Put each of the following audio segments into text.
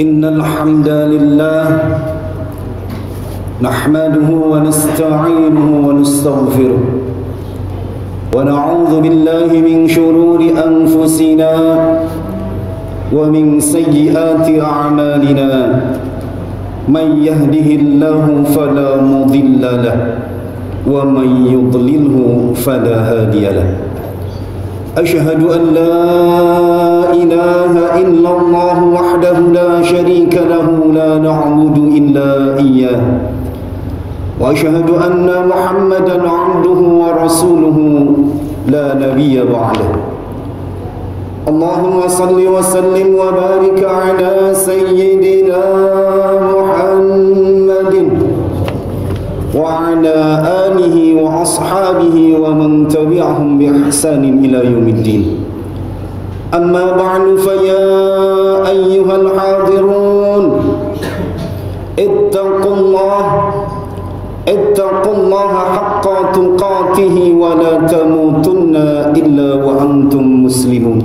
إن الحمد لله نحمده ونستعينه ونستغفره ونعوذ بالله من شرور أنفسنا ومن سيئات أعمالنا من يهده الله فلا مضل له ومن يضلله فلا هادي له أشهد أن لا إله إلا الله وحده لا شريك له لا نعبد إلا إياه وأشهد أن محمدا عبده ورسوله لا نبي بعده اللهم صل وسلم وبارك على سيدنا محمد وعلى آله وأصحابه ومن تبعهم بإحسان إلى يوم الدين أما بعد فيا أيها الحاضرون اتقوا الله حق تقاته ولا تموتن إلا وأنتم مسلمون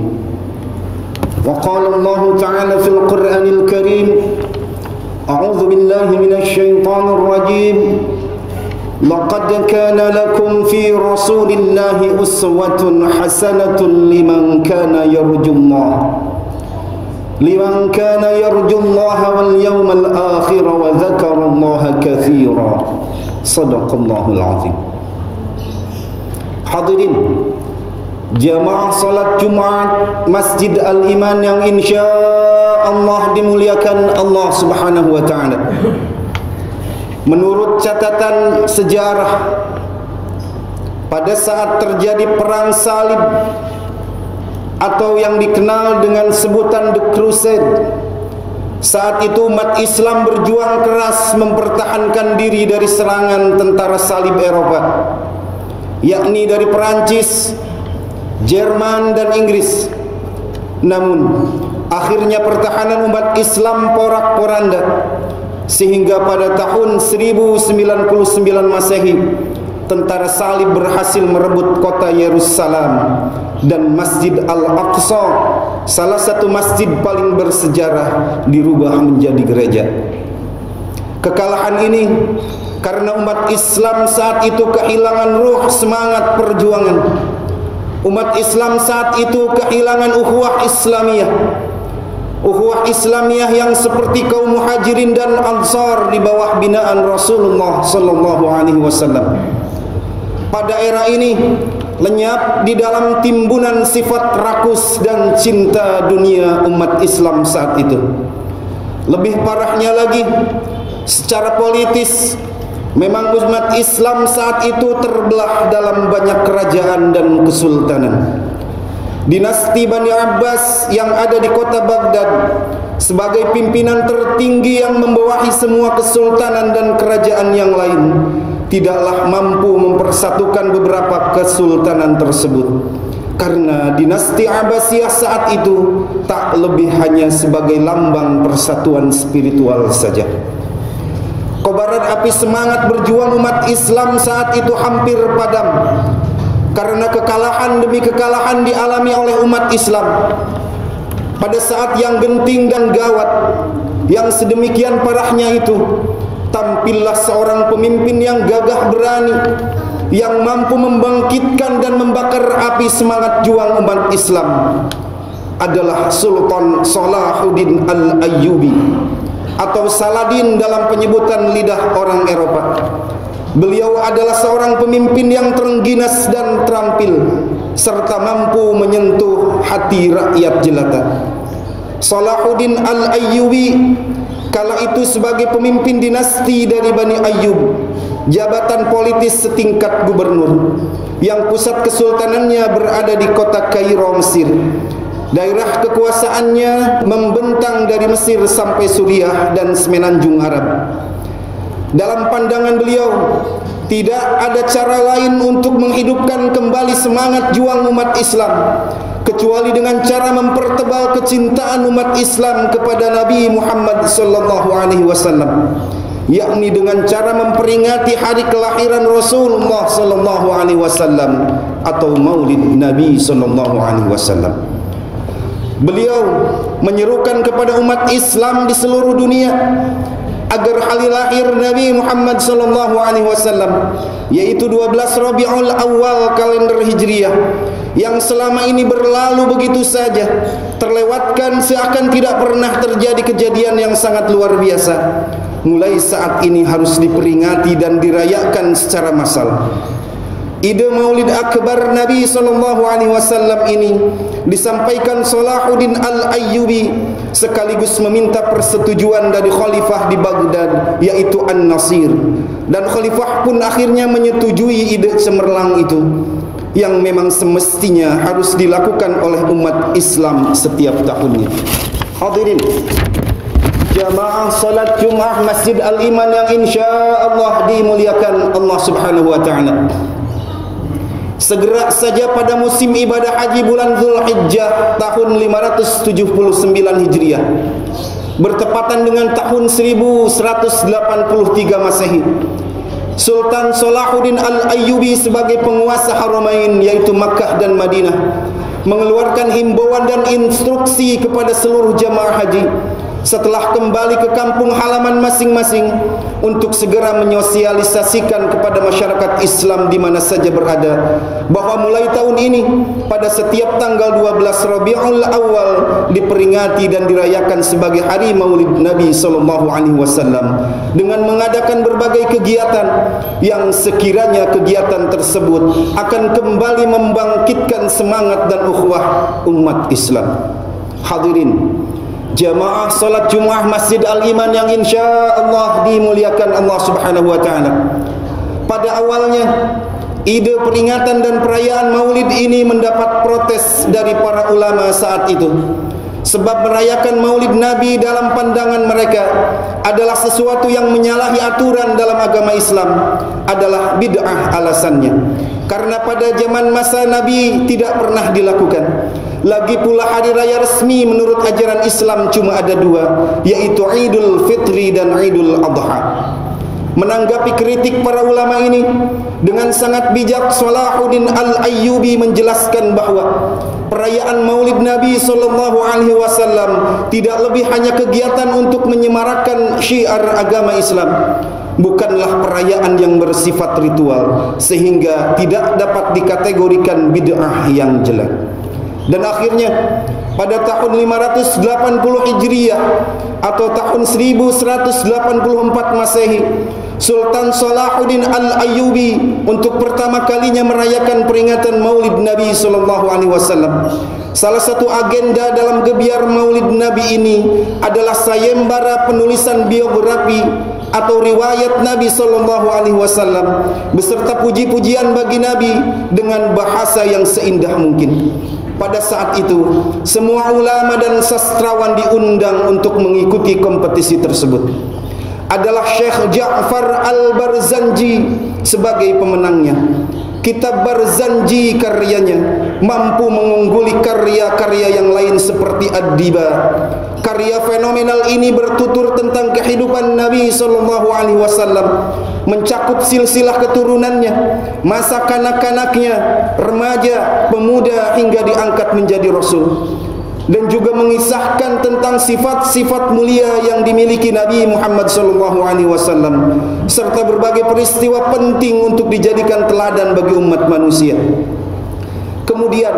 وقال الله تعالى في القرآن الكريم أعوذ بالله من الشيطان الرجيم لقد كان لكم في رسول الله أسوة حسنة لمن كان يرجو الله واليوم الآخر وذكر الله كثيرا صدق الله العظيم. Hadirin jamaah salat Jumat Masjid Al-Iman yang insya Allah dimuliakan Allah Subhanahu wa taala. Menurut catatan sejarah, pada saat terjadi perang salib atau yang dikenal dengan sebutan The Crusade, saat itu umat Islam berjuang keras mempertahankan diri dari serangan tentara salib Eropa, yakni dari Perancis, Jerman dan Inggris. Namun akhirnya pertahanan umat Islam porak-poranda sehingga pada tahun 1099 Masehi tentara salib berhasil merebut kota Yerusalem dan Masjid Al-Aqsa, salah satu masjid paling bersejarah, dirubah menjadi gereja. Kekalahan ini karena umat Islam saat itu kehilangan ruh semangat perjuangan. Umat Islam saat itu kehilangan ukhuwah Islamiyah yang seperti kaum Muhajirin dan Ansar di bawah binaan Rasulullah sallallahu alaihi wasallam. Pada era ini lenyap di dalam timbunan sifat rakus dan cinta dunia umat Islam saat itu. Lebih parahnya lagi, secara politis memang umat Islam saat itu terbelah dalam banyak kerajaan dan kesultanan. Dinasti Bani Abbas yang ada di kota Baghdad sebagai pimpinan tertinggi yang membawahi semua kesultanan dan kerajaan yang lain tidaklah mampu mempersatukan beberapa kesultanan tersebut, karena dinasti Abbasiyah saat itu tak lebih hanya sebagai lambang persatuan spiritual saja. Kobaran api semangat berjuang umat Islam saat itu hampir padam karena kekalahan demi kekalahan dialami oleh umat Islam. Pada saat yang genting dan gawat, yang sedemikian parahnya itu, tampillah seorang pemimpin yang gagah berani, yang mampu membangkitkan dan membakar api semangat juang umat Islam. Adalah Sultan Salahuddin Al-Ayyubi atau Saladin dalam penyebutan lidah orang Eropa. Beliau adalah seorang pemimpin yang terengginas dan terampil serta mampu menyentuh hati rakyat jelata. Salahuddin Al-Ayyubi kala itu sebagai pemimpin dinasti dari Bani Ayyub, jabatan politis setingkat gubernur, yang pusat kesultanannya berada di kota Kairo, Mesir. Daerah kekuasaannya membentang dari Mesir sampai Suriah dan semenanjung Arab. Dalam pandangan beliau, tidak ada cara lain untuk menghidupkan kembali semangat juang umat Islam kecuali dengan cara mempertebal kecintaan umat Islam kepada Nabi Muhammad sallallahu alaihi wasallam, yakni dengan cara memperingati hari kelahiran Rasulullah sallallahu alaihi wasallam atau Maulid Nabi sallallahu alaihi wasallam. Beliau menyerukan kepada umat Islam di seluruh dunia agar hari lahir Nabi Muhammad sallallahu alaihi wasallam, yaitu 12 Rabiul Awal kalender Hijriah, yang selama ini berlalu begitu saja, terlewatkan seakan tidak pernah terjadi kejadian yang sangat luar biasa, mulai saat ini harus diperingati dan dirayakan secara massal. Ide Maulid Akbar Nabi SAW ini disampaikan Salahuddin Al-Ayyubi sekaligus meminta persetujuan dari khalifah di Baghdad, yaitu An-Nasir, dan khalifah pun akhirnya menyetujui ide cemerlang itu yang memang semestinya harus dilakukan oleh umat Islam setiap tahunnya. Hadirin jamaah salat Jumat Masjid Al-Iman yang insya-Allah dimuliakan Allah Subhanahu wa taala. Segera saja pada musim ibadah haji bulan Zulhijjah tahun 579 Hijriah bertepatan dengan tahun 1183 Masehi, Sultan Salahuddin Al-Ayyubi sebagai penguasa Haramain yaitu Makkah dan Madinah mengeluarkan himbauan dan instruksi kepada seluruh jamaah haji setelah kembali ke kampung halaman masing-masing untuk segera menyosialisasikan kepada masyarakat Islam di mana saja berada bahwa mulai tahun ini pada setiap tanggal 12 Rabiul Awal diperingati dan dirayakan sebagai hari Maulid Nabi sallallahu alaihi wasallam dengan mengadakan berbagai kegiatan yang sekiranya kegiatan tersebut akan kembali membangkitkan semangat dan ukhuwah umat Islam. Hadirin jamaah salat Jumat Masjid Al-Iman yang insya-Allah dimuliakan Allah Subhanahu wa taala. Pada awalnya ide peringatan dan perayaan Maulid ini mendapat protes dari para ulama saat itu, sebab merayakan Maulid Nabi dalam pandangan mereka adalah sesuatu yang menyalahi aturan dalam agama Islam, adalah bid'ah alasannya. Karena pada zaman masa Nabi tidak pernah dilakukan. Lagi pula hari raya resmi menurut ajaran Islam cuma ada dua, yaitu Idul Fitri dan Idul Adha. Menanggapi kritik para ulama ini, dengan sangat bijak Salahuddin Al-Ayyubi menjelaskan bahawa perayaan Maulid Nabi SAW tidak lebih hanya kegiatan untuk menyemarakkan syiar agama Islam, bukanlah perayaan yang bersifat ritual, sehingga tidak dapat dikategorikan bid'ah yang jelek. Dan akhirnya pada tahun 580 Hijriah atau tahun 1184 Masehi, Sultan Salahuddin Al-Ayyubi untuk pertama kalinya merayakan peringatan Maulid Nabi SAW. Salah satu agenda dalam gebiar Maulid Nabi ini adalah sayembara penulisan biografi atau riwayat Nabi SAW beserta puji-pujian bagi Nabi dengan bahasa yang seindah mungkin. Pada saat itu, semua ulama dan sastrawan diundang untuk mengikuti kompetisi tersebut. Adalah Syekh Ja'far Al-Barzanji sebagai pemenangnya. Kitab Barzanji karyanya mampu mengungguli karya-karya yang lain seperti Ad-Diba. Karya fenomenal ini bertutur tentang kehidupan Nabi SAW, mencakup silsilah keturunannya, masa kanak-kanaknya, remaja, pemuda hingga diangkat menjadi Rasul, dan juga mengisahkan tentang sifat-sifat mulia yang dimiliki Nabi Muhammad SAW serta berbagai peristiwa penting untuk dijadikan teladan bagi umat manusia. Kemudian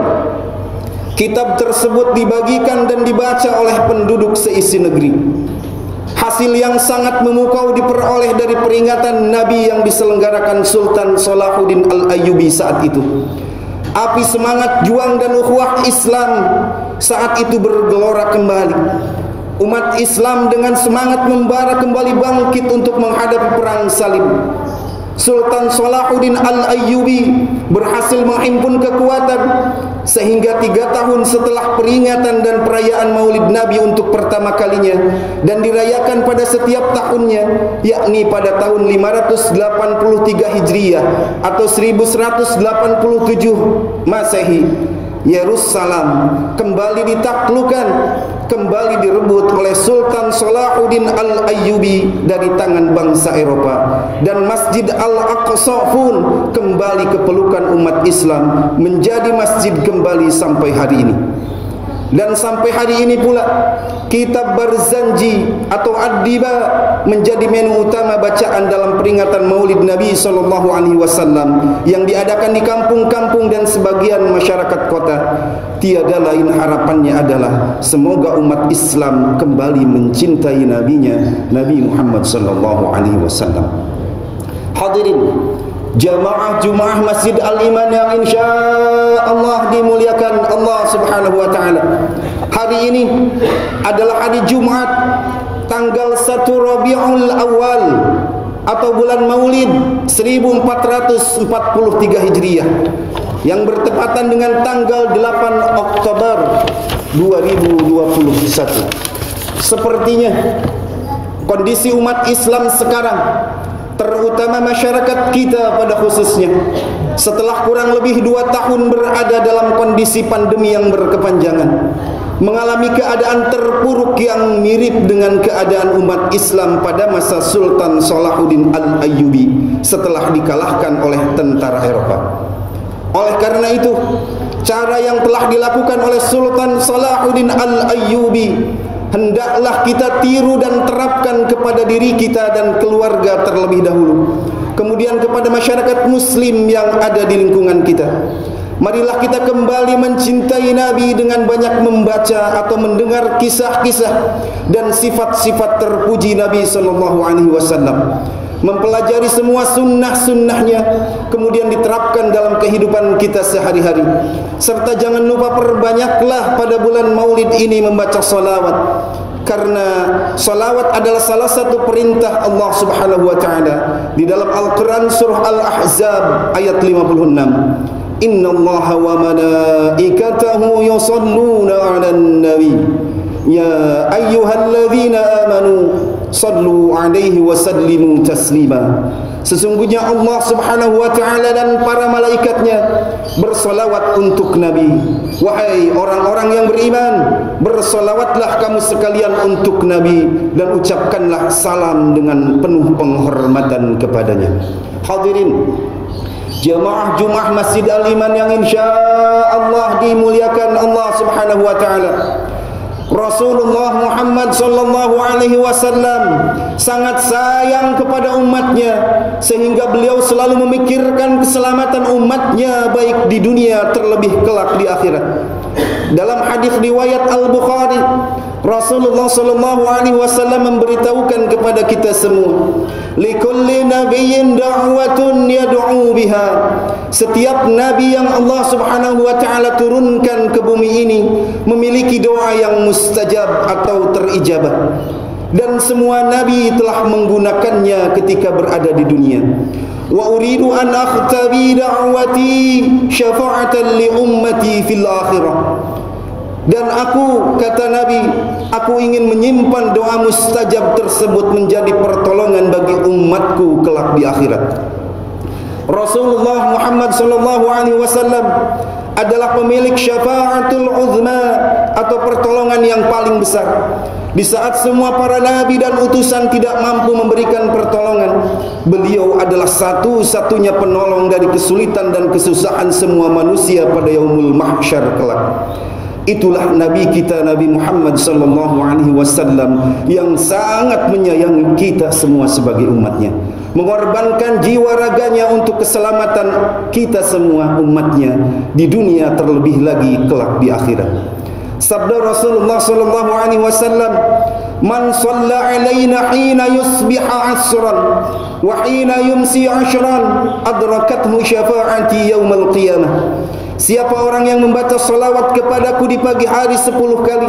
kitab tersebut dibagikan dan dibaca oleh penduduk seisi negeri. Hasil yang sangat memukau diperoleh dari peringatan Nabi yang diselenggarakan Sultan Salahuddin Al-Ayyubi saat itu. Api semangat juang dan ukhuwah Islam saat itu bergelora kembali. Umat Islam dengan semangat membara kembali bangkit untuk menghadapi perang salib. Sultan Salahuddin Al-Ayyubi berhasil menghimpun kekuatan sehingga 3 tahun setelah peringatan dan perayaan Maulid Nabi untuk pertama kalinya dan dirayakan pada setiap tahunnya, yakni pada tahun 583 Hijriah atau 1187 Masehi, Yerusalem kembali ditaklukkan, kembali direbut oleh Sultan Salahuddin Al-Ayyubi dari tangan bangsa Eropa, dan Masjid Al-Aqsa pun kembali ke pelukan umat Islam, menjadi masjid kembali sampai hari ini. Dan sampai hari ini pula kitab Barzanji atau Ad-Diba menjadi menu utama bacaan dalam peringatan Maulid Nabi SAW yang diadakan di kampung-kampung dan sebagian masyarakat kota. Tiada lain harapannya adalah semoga umat Islam kembali mencintai nabinya, Nabi Muhammad SAW. Hadirin jamaah Jumaah Masjid Al-Iman yang insya-Allah dimuliakan Allah Subhanahu wa taala. Hari ini adalah hari Jumat tanggal 1 Rabiul Awal atau bulan Maulid 1443 Hijriah yang bertepatan dengan tanggal 8 Oktober 2021. Sepertinya kondisi umat Islam sekarang, terutama masyarakat kita pada khususnya, setelah kurang lebih 2 tahun berada dalam kondisi pandemi yang berkepanjangan, mengalami keadaan terpuruk yang mirip dengan keadaan umat Islam pada masa Sultan Salahuddin Al-Ayyubi setelah dikalahkan oleh tentara Eropa. Oleh karena itu, cara yang telah dilakukan oleh Sultan Salahuddin Al-Ayyubi hendaklah kita tiru dan terapkan kepada diri kita dan keluarga terlebih dahulu, kemudian kepada masyarakat muslim yang ada di lingkungan kita. Marilah kita kembali mencintai Nabi dengan banyak membaca atau mendengar kisah-kisah dan sifat-sifat terpuji Nabi SAW, mempelajari semua sunnah-sunnahnya, kemudian diterapkan dalam kehidupan kita sehari-hari. Serta jangan lupa perbanyaklah pada bulan Maulid ini membaca salawat, karena salawat adalah salah satu perintah Allah Subhanahu wa taala di dalam Al-Qur'an surah Al-Ahzab ayat 56. Innallaha wa malaikatahu yusalluna 'alan nabi ya ayyuhalladzina amanu sallu 'alaihi wa sallimu taslima. Sesungguhnya Allah Subhanahu wa taala dan para malaikatnya bersolawat untuk Nabi. Wahai orang-orang yang beriman, bersolawatlah kamu sekalian untuk Nabi dan ucapkanlah salam dengan penuh penghormatan kepadanya. Hadirin jamaah Jumaah Masjid Al-Iman yang insya-Allah dimuliakan Allah Subhanahu wa taala. Rasulullah Muhammad sallallahu alaihi wasallam sangat sayang kepada umatnya, sehingga beliau selalu memikirkan keselamatan umatnya baik di dunia terlebih kelak di akhirat. Dalam hadis riwayat Al-Bukhari, Rasulullah sallallahu alaihi wasallam memberitahukan kepada kita semua, likulli nabiyyin da'watun yad'u biha. Setiap nabi yang Allah Subhanahu wa taala turunkan ke bumi ini memiliki doa yang mustajab atau terijabah, dan semua nabi telah menggunakannya ketika berada di dunia. Wa uridu an akhtabi da'wati syafa'atan li ummati fil akhirah. Dan aku, kata Nabi, aku ingin menyimpan doa mustajab tersebut menjadi pertolongan bagi umatku kelak di akhirat. Rasulullah Muhammad sallallahu alaihi wasallam adalah pemilik syafaatul uzma atau pertolongan yang paling besar. Di saat semua para nabi dan utusan tidak mampu memberikan pertolongan, beliau adalah satu-satunya penolong dari kesulitan dan kesusahan semua manusia pada yaumul mahsyar kelak. Itulah Nabi kita, Nabi Muhammad sallallahu alaihi wasallam, yang sangat menyayangi kita semua sebagai umatnya, mengorbankan jiwa raganya untuk keselamatan kita semua umatnya di dunia terlebih lagi kelak di akhirat. Sabda Rasulullah sallallahu alaihi wasallam, "Man shalla alaina hina yusbiha asran wa hina yumsi ashran adrakathu syafa'ati yaumal qiyamah." Siapa orang yang membaca salawat kepadaku di pagi hari 10 kali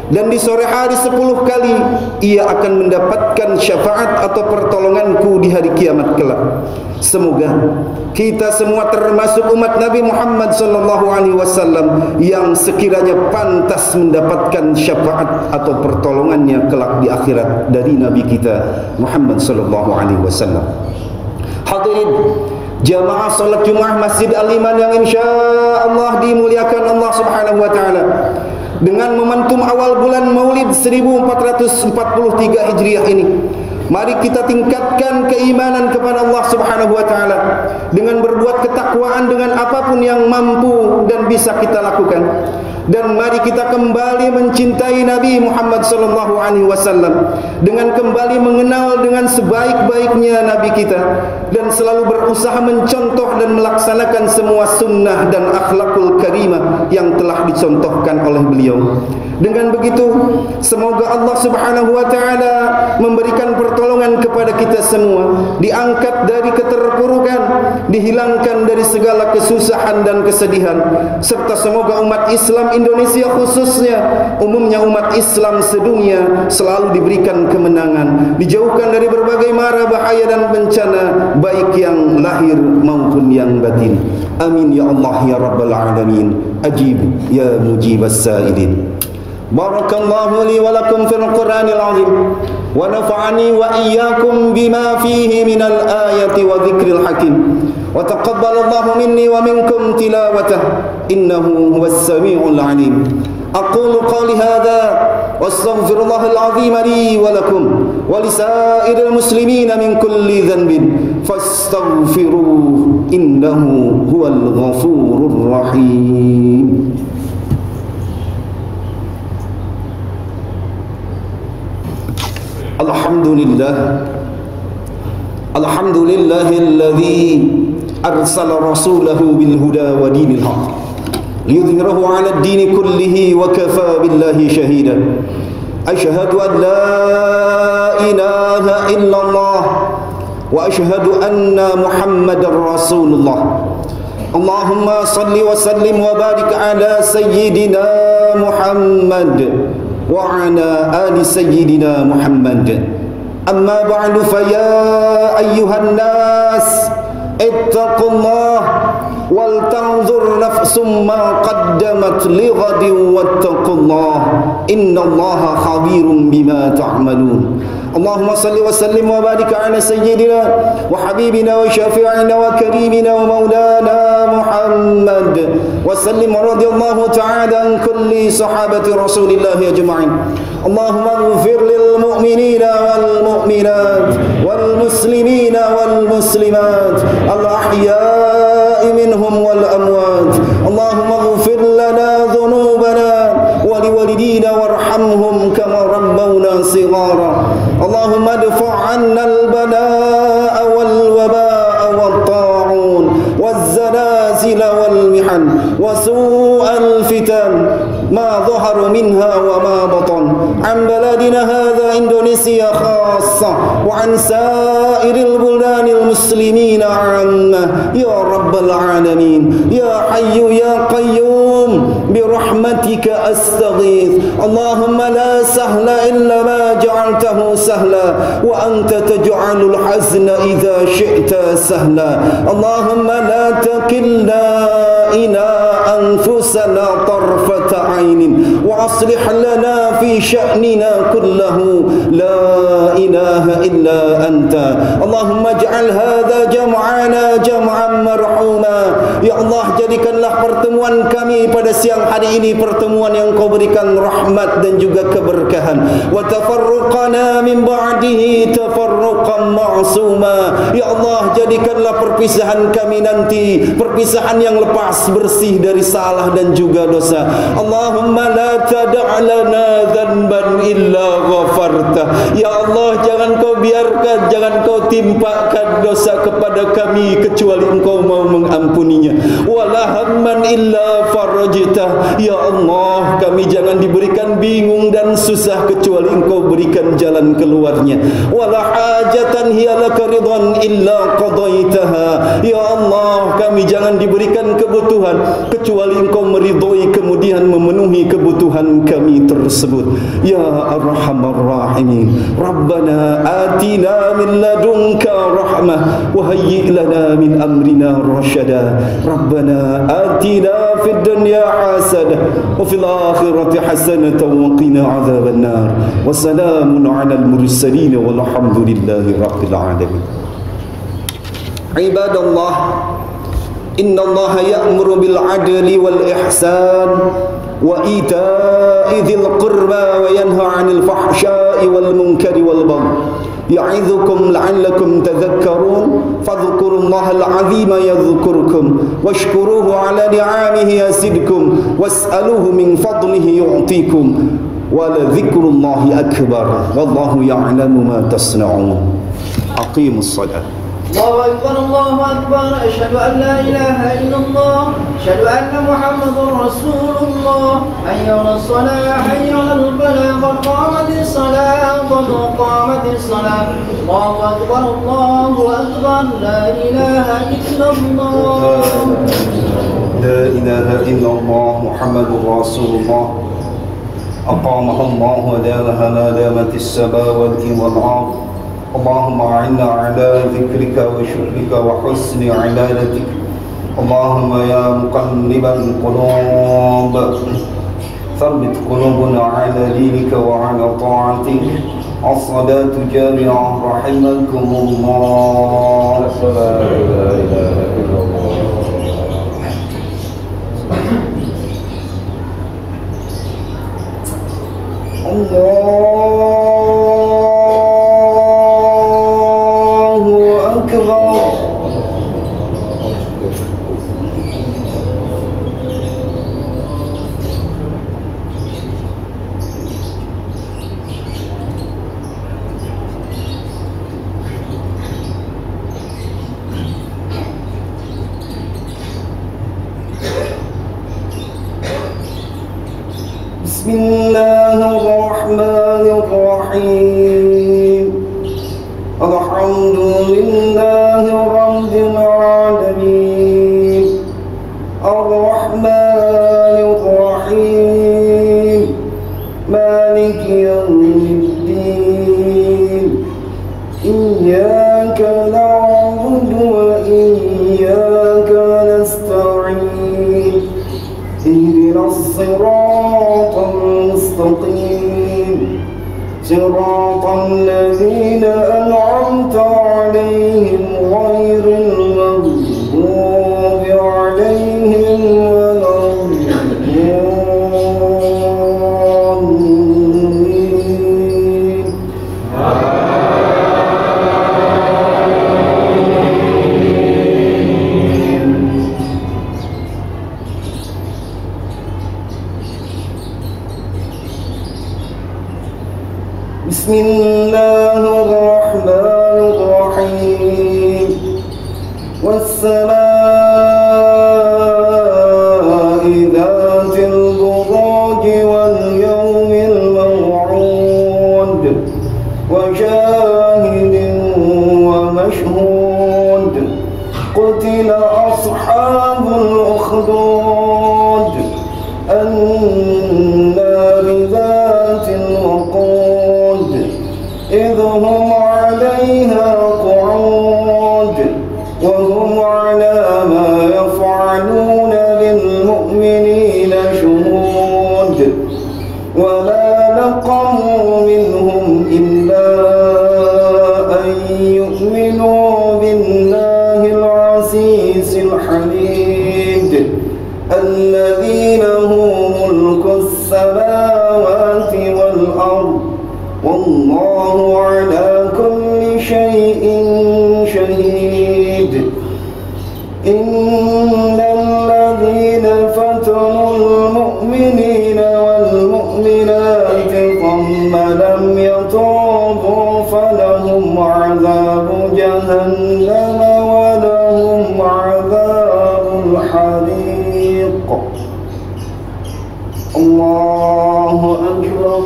dan di sore hari 10 kali, ia akan mendapatkan syafaat atau pertolonganku di hari kiamat kelak. Semoga kita semua termasuk umat Nabi Muhammad sallallahu alaihi wasallam yang sekiranya pantas mendapatkan syafaat atau pertolongannya kelak di akhirat dari Nabi kita Muhammad sallallahu alaihi wasallam. Hadirin jamaah salat Jumaah Masjid Al-Iman yang insya-Allah dimuliakan Allah Subhanahu wa taala, dengan momentum awal bulan Maulid 1443 Hijriah ini, mari kita tingkatkan keimanan kepada Allah Subhanahu wa taala dengan berbuat ketakwaan dengan apapun yang mampu dan bisa kita lakukan. Dan mari kita kembali mencintai Nabi Muhammad sallallahu alaihi wasallam dengan kembali mengenal dengan sebaik-baiknya Nabi kita dan selalu berusaha mencontoh dan melaksanakan semua sunnah dan akhlakul karimah yang telah dicontohkan oleh beliau. Dengan begitu, semoga Allah Subhanahu wa taala memberikan pertolongan kepada kita semua, diangkat dari keterpurukan, dihilangkan dari segala kesusahan dan kesedihan, serta semoga umat Islam Indonesia khususnya, umumnya umat Islam sedunia, selalu diberikan kemenangan, dijauhkan dari berbagai mara bahaya dan bencana, baik yang lahir maupun yang batin. Amin ya Allah ya Rabbal Alamin. Ajib ya mujibas sa'ilin. Barakallahu li wa lakum fil Qur'anil azim wa nafa'ani wa iyyakum bima fihi minal ayati wa dzikril hakim. وتقبل الله مني ومنكم تلاوته إنه هو السميع العليم. أقول قولي هذا واستغفر الله العظيم لي ولكم ولسائر المسلمين من كل ذنب فاستغفروه إنه هو الغفور الرحيم. الحمد لله الحمد لله الذي أرسل رسوله بالهدى ودين الحق ليظهره على الدين كله وكفى بالله شهيدا. أشهد أن لا إله إلا الله وأشهد أن محمدا رسول الله. اللهم صل وسلم وبارك على سيدنا محمد وعلى آل سيدنا محمد. أما بعد فيا أيها الناس اتقوا الله ولتنظر نفس ما قدمت لغد واتقوا الله إن الله خبير بما تعملون. اللهم صل وسلم وبارك على سيدنا وحبيبنا وشفيعنا وكريمنا ومولانا محمد وسلم رضي الله تعالى عن كل صحابة رسول الله أجمعين. اللهم اغفر للمؤمنين والمؤمنات والمسلمين والمسلمات الأحياء منهم والأموات. اللهم اغفر لنا ذنوبنا ولوالدينا وارحمهم كما ربونا صغارا. اللهم ادفع عنا البلاء والوباء والطاعون والزلازل والمحن وسوء الفتن ما ظهر منها وما بطن عن بلدنا هذا إندونيسيا خاصة وعن سائر البلدان المسلمين عامة يا رب العالمين. يا حي يا قيوم برحمتك أستغيث. اللهم لا سهل إلا ما جعلته سهلا وأنت تجعل الحزن إذا شئت سهلا. اللهم لا تكلنا إلى أنفسنا طرفة عين وأصلح لنا في شأننا كله لا إله إلا أنت. اللهم اجعل هذا جمعنا جمعا مرحوما. Ya Allah, jadikanlah pertemuan kami pada siang hari ini pertemuan yang Kau berikan rahmat dan juga keberkahan. Wa tafarruqana min ba'dihi tafarruqan ma'suma. Ya Allah, jadikanlah perpisahan kami nanti perpisahan yang lepas bersih dari salah dan juga dosa. Allahumma la tada' lana dhanban illa ghafarta. Ya Allah, jangan Kau biarkan, jangan Kau timpakan dosa kepada kami kecuali Engkau mau mengampuninya. Wala hamman illa farajtah. Ya Allah, kami jangan diberikan bingung dan susah kecuali Engkau berikan jalan keluarnya. Wala hajatan hiya laka ridwan illa qadaitaha. Ya Allah, kami jangan diberikan kebutuhan kecuali Engkau meridhoi kemudian memenuhi kebutuhan kami tersebut. Ya Arhamar Rahimin. Rabbana atina min ladunka rahmah wa hayyi' lana min amrina rasyada. Rabbana atina fid dunya hasanah wa fil akhirati hasanah wa qina adzaban nar. Wassalamun 'alal mursalin walhamdulillahi rabbil alamin. Ibadallah, inna Allah ya'muru bil 'adli wal ihsan wa ita'i dzil qurba wa yanha 'anil fahsya'i wal munkari wal baghi يعظكم لعلكم تذكرون فاذكروا الله العظيم يذكركم واشكروه على نعمه يزدكم واسألوه من فضله يعطيكم ولذكر الله أكبر والله يعلم ما تصنعون أقيموا الصلاة. الله أكبر الله أكبر أشهد أن لا إله إلا الله أشهد أن محمد رسول الله حي على الصلاة حي على الفلاح قد قامت الصلاة قد قامت الصلاة الله أكبر الله أكبر لا إله إلا الله لا إله إلا الله محمد رسول الله أقامها الله ودامها ما دامت السماوات والأرض اللهم أعنا على ذكرك وشكرك وحسن عبادتك اللهم يا مقلب القلوب ثبت قلوبنا على دينك وعلى طاعتك الصلاة جامعة رحمكم الله. لا إله إلا الله. بسم الله الرحمن الرحيم الحمد لله رب العالمين الرحمن الرحيم مالك يوم الدين إياك نعبد وإياك نستعين اهدنا الصراط المستقيم صراط الذين أنعمت عليهم غير المغضوب عليهم ولا الضالين. بسم الله الرحمن الرحيم والسماء ذات البراج واليوم الموعود وشاهد ومشهود قتل أصحاب الأخدود النار ذات الوقود إذ هم عليها قعود وهم على ما يفعلون بالمؤمنين شهود وما نقموا منهم إلا أن يؤمنوا بالله العزيز الحميد الذي له ملك السماوات والأرض والله على كل شيء شهيد. إن الذين فتنوا المؤمنين والمؤمنات ثم لم يتوبوا فلهم عذاب جهنم ولهم عذاب الحريق. الله أكبر.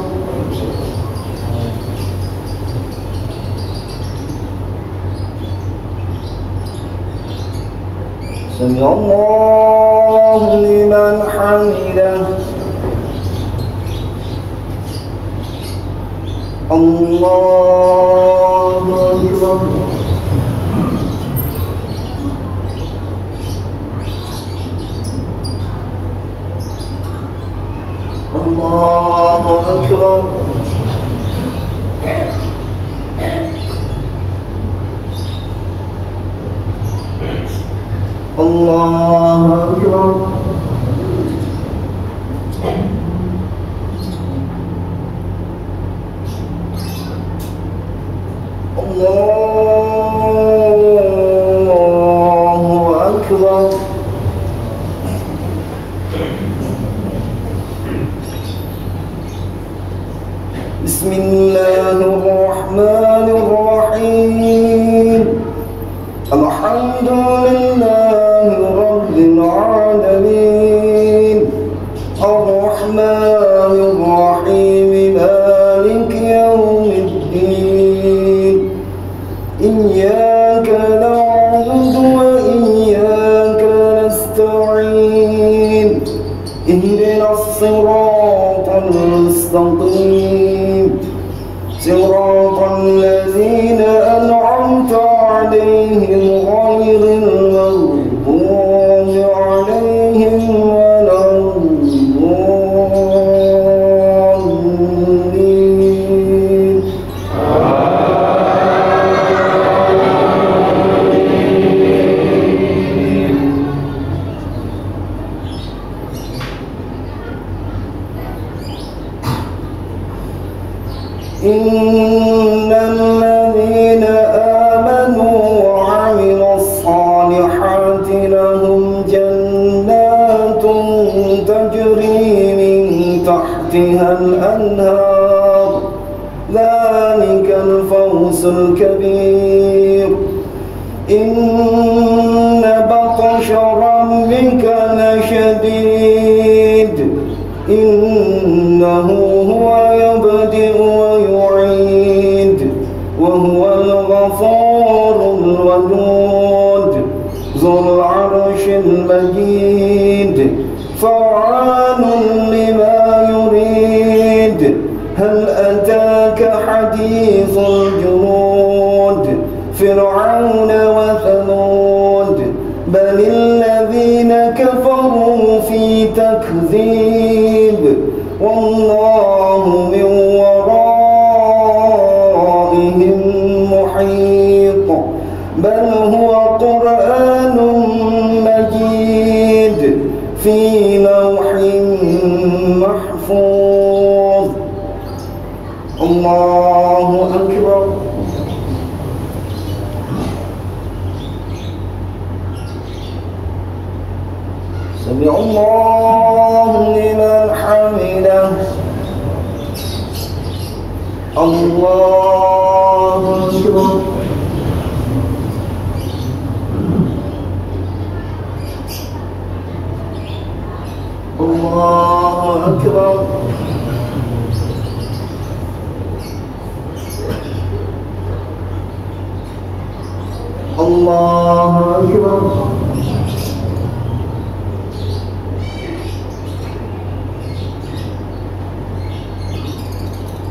سمع الله لمن حمده. الله أكبر. الله أكبر. الله أكبر. الله أكبر. بسم الله الرحمن الرحيم. الحمد لله رب العالمين الرحمن الرحيم مالك يوم الدين إياك نعبد وإياك نستعين اهدنا الصراط المستقيم صراط الذين أنعمت عليهم غير المغضوب عليهم ولا الضالين. إن الذين آمنوا وعملوا الصالحات لهم جنات تجري من تحتها الأنهار ذلك الفوز الكبير. إن بطش ربك لشديد إنه هو يبدئ ويعيد وهو الغفور الودود ذو العرش المجيد فعال لما يريد. هل أتاك حديث الجنود فرعون وثمود بل الذين كفروا في تكذيب والله من ورائهم محيط. بل هو قرآن مجيد في لوح محفوظ. الله أكبر. سمع الله لمن حمده. الله أكبر. الله أكبر. الله أكبر.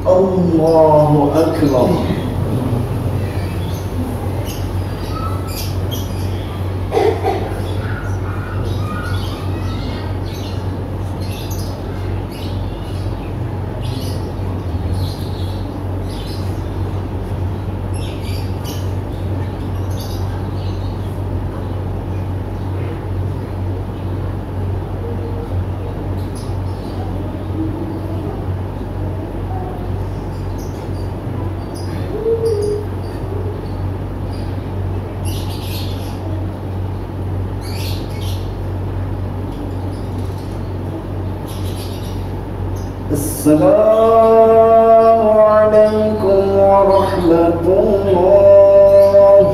الله أكبر. السلام عليكم ورحمة الله.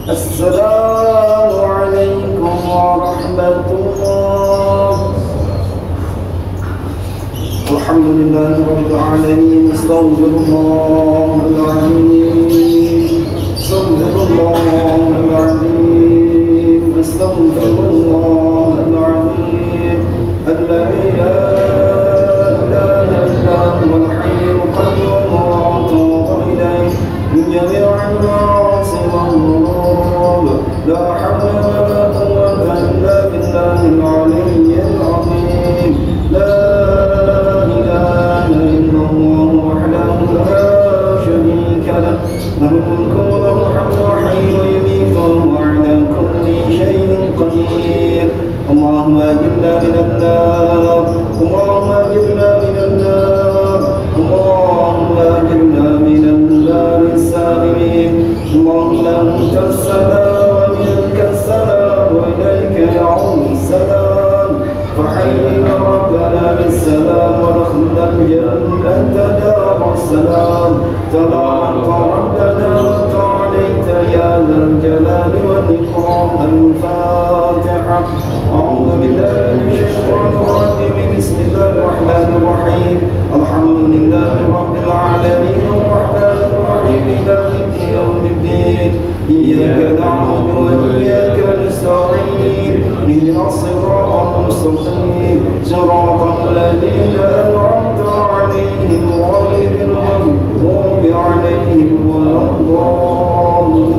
السلام عليكم ورحمة الله. الحمد لله رب العالمين. استغفر الله العظيم. استغفر الله العظيم. استغفر الله العظيم. الذي لا إله إلا هو الحي القيوم وأتوب إليه من جميع الناس والذنوب. لا حول ولا قوة إلا بالله العلي العظيم. لا إله إلا الله وحده لا شريك له له الملك وله الحمد وحي ويميت والسلام تبارك ربنا وتعاليت يا ذا الجلال والإكرام. الفاتحة. أعوذ بالله من الشيطان الرجيم. بسم الله الرحمن الرحيم. الحمد لله رب العالمين الرحمن الرحيم مالك يوم الدين. إياك نعبد وإياك نستعين. اهدنا الصراط المستقيم صراط الذين أنعمت عليهم غير المغضوب عليهم ولا الضالين.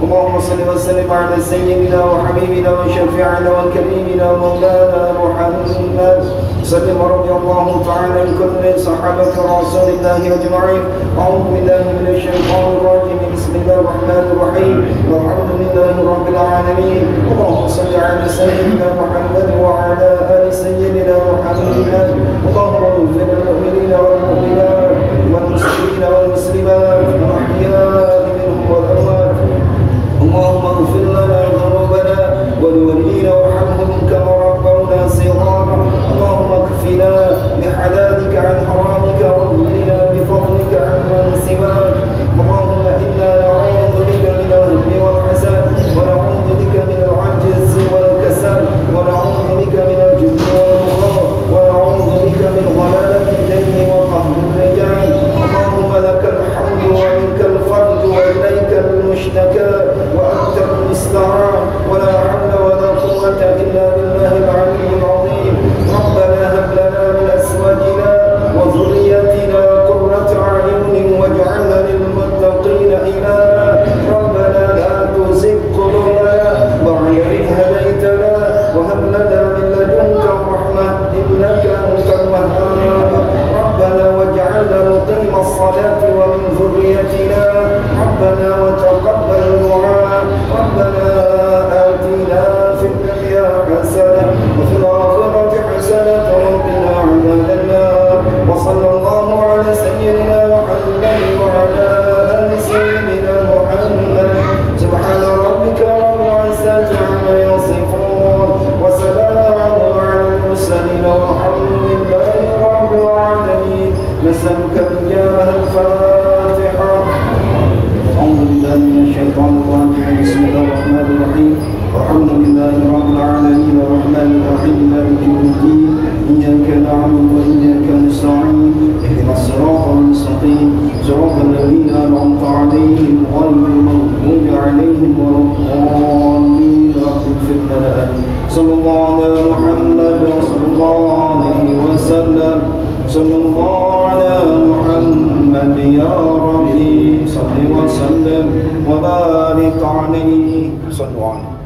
اللهم صل وسلم على سيدنا وحبيبنا وشفيعنا وكريمنا ومولانا محمد وسلم رضي الله تعالى عن كل صحابة رسول الله أجمعين. أعوذ بالله من الشيطان الرجيم. بسم الله الرحمن الرحيم. والحمد لله رب العالمين. اللهم صل على سيدنا محمد وعلى آل سيدنا محمد. اللهم اغفر للمؤمنين والمؤمنات والمسلمين والمسلمات الأحياء منهم والأموات. اللهم اغفر لنا ذنوبنا ولوالدينا وارحمهم كما ربونا صغارا. اللهم اكفنا بحلالك عن حرامك واغننا بفضلك عمن سواك. اللهم انا نعوذ بك من الهم والحسد ونعوذ بك من العجز والكسل ونعوذ بك من الجبن والبخل ونعوذ بك من ضلالة الدين وقهر الرجال. اللهم لك الحمد ومنك الفرج واليك المشتكى وأنت المستعان ولا حول ولا قوة إلا بالله العلي العظيم. ربنا هب لنا من أزواجنا وذريتنا قرة أعين واجعلنا للمتقين إماما. ربنا لا تزغ قلوبنا بعد إذ هديتنا وهب لنا من لدنك رحمة إنك أنت الوهاب. ربنا واجعلنا مقيم الصلاة ومن ذريتنا ربنا وتقبل دعاء. ربنا آتنا في الدنيا حسنة وفي الآخرة حسنة وقنا عذاب النار. وصلى الله على سيدنا محمد وعلى آل سيدنا محمد. سبحان ربك رب العزة عما يصفون وسلام على المرسلين والحمد لله رب العالمين. نسألك الإجابة. الفاتحة. أعوذ بالله من الشيطان الرجيم. بسم الله الرحمن الرحيم. الحمد لله رب العالمين الرحمن الرحيم مالك يوم الدين. إياك نعبد وإياك نستعين. اهدنا الصراط المستقيم صراط الذين أنعمت عليهم غير المغضوب عليهم ولا الضالين. اغفر لنا. صلى الله على محمد وصلى الله عليه وسلم. صلى الله على محمد يا ربي صل وسلم وبارك عليه. صلوا عليه.